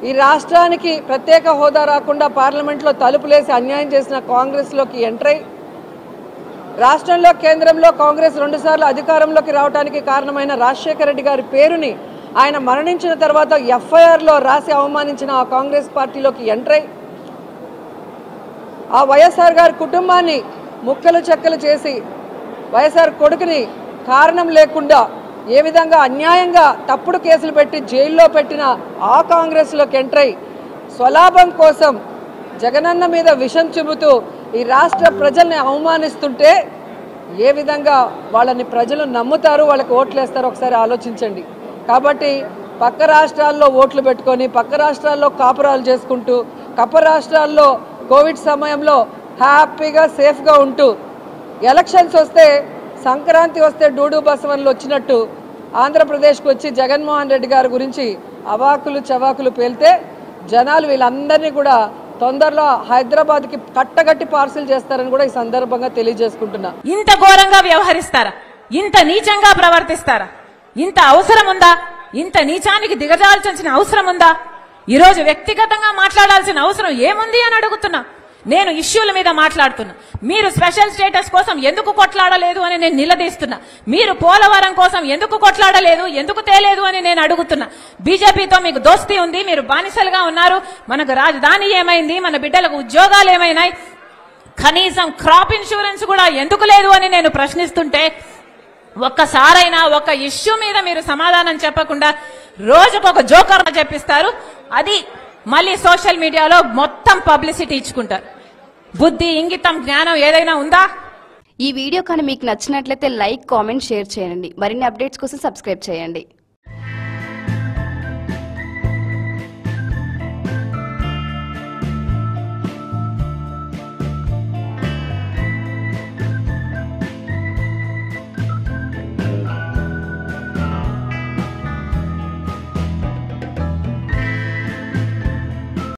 ఈ రాష్ట్రానికి ప్రత్యేక హోదా రాకుండా పార్లమెంట్లో తలుపులేసి అన్యాయం చేసిన కాంగ్రెస్లోకి ఎంటర్ అయి రాష్ట్రంలో కేంద్రంలో కాంగ్రెస్ 2 సార్లు అధికారంలోకి రావడానికి కారణమైన రాజశేఖర రెడ్డి గారి పేరుని ఆయన మరణించిన తర్వాత ఎఫ్ఐఆర్లో రాసి అవమానించిన ఆ కాంగ్రెస్ పార్టీలోకి ఎంటర్ అయి ఆ వైఎస్ఆర్ గారి కుటుంబాన్ని ముక్కలు చెక్కలు చేసి వైఎస్ఆర్ కొడుకుని కారణం లేకుండా ఏ విధంగా అన్యాయంగా తప్పుడు కేసులు పెట్టి జైల్లో పెట్టిన ఆ కాంగ్రెస్లోకి ఎంటర్ అయి స్వలాభం కోసం జగనన్న మీద విషం చిమ్ముతూ ఈ రాష్ట్ర ప్రజల్ని అవమానిస్తుంటే ఏ విధంగా వాళ్ళని ప్రజలు నమ్ముతారు, వాళ్ళకి ఓట్లు వేస్తారో ఒకసారి ఆలోచించండి. కాబట్టి పక్క రాష్ట్రాల్లో ఓట్లు పెట్టుకొని పక్క రాష్ట్రాల్లో కాపురాలు చేసుకుంటూ పక్క రాష్ట్రాల్లో కోవిడ్ సమయంలో హ్యాపీగా సేఫ్గా ఉంటూ ఎలక్షన్స్ వస్తే సంక్రాంతి వస్తే డూడు బసవన్లు వచ్చినట్టు ఆంధ్రప్రదేశ్కి వచ్చి జగన్మోహన్ రెడ్డి గారి గురించి అవాకులు చవాకులు పేలితే జనాలు వీళ్ళందరినీ కూడా తొందరలో హైదరాబాద్కి కట్టగట్టి పార్సిల్ చేస్తారని కూడా ఈ సందర్భంగా తెలియజేసుకుంటున్నా. ఇంత ఘోరంగా వ్యవహరిస్తారా? ఇంత నీచంగా ప్రవర్తిస్తారా? ఇంత అవసరం ఉందా? ఇంత నీచానికి దిగజాల్చాల్సిన అవసరం ఉందా? ఈరోజు వ్యక్తిగతంగా మాట్లాడాల్సిన అవసరం ఏముంది అని అడుగుతున్నా. నేను ఇష్యూల మీద మాట్లాడుతున్నా. మీరు స్పెషల్ స్టేటస్ కోసం ఎందుకు కొట్లాడలేదు అని నేను నిలదీస్తున్నా. మీరు పోలవరం కోసం ఎందుకు కొట్లాడలేదు, ఎందుకు తేలేదు అని నేను అడుగుతున్నా. బీజేపీతో మీకు దోస్తీ ఉంది, మీరు బానిసలుగా ఉన్నారు. మనకు రాజధాని ఏమైంది, మన బిడ్డలకు ఉద్యోగాలు ఏమైనాయి, కనీసం క్రాప్ ఇన్సూరెన్స్ కూడా ఎందుకు లేదు అని నేను ప్రశ్నిస్తుంటే ఒక్కసారైనా ఒక ఇష్యూ మీద మీరు సమాధానం చెప్పకుండా రోజుకొక జోకర్ చెప్పిస్తారు. అది మళ్ళీ సోషల్ మీడియాలో మొత్తం పబ్లిసిటీ ఇచ్చుకుంటారు. బుద్ధి, ఇంగితం, జ్ఞానం ఏదైనా ఉందా? ఈ వీడియో కానీ మీకు నచ్చినట్లయితే లైక్, కామెంట్, షేర్ చేయండి. మరిన్ని అప్డేట్స్ కోసం సబ్స్క్రైబ్ చేయండి.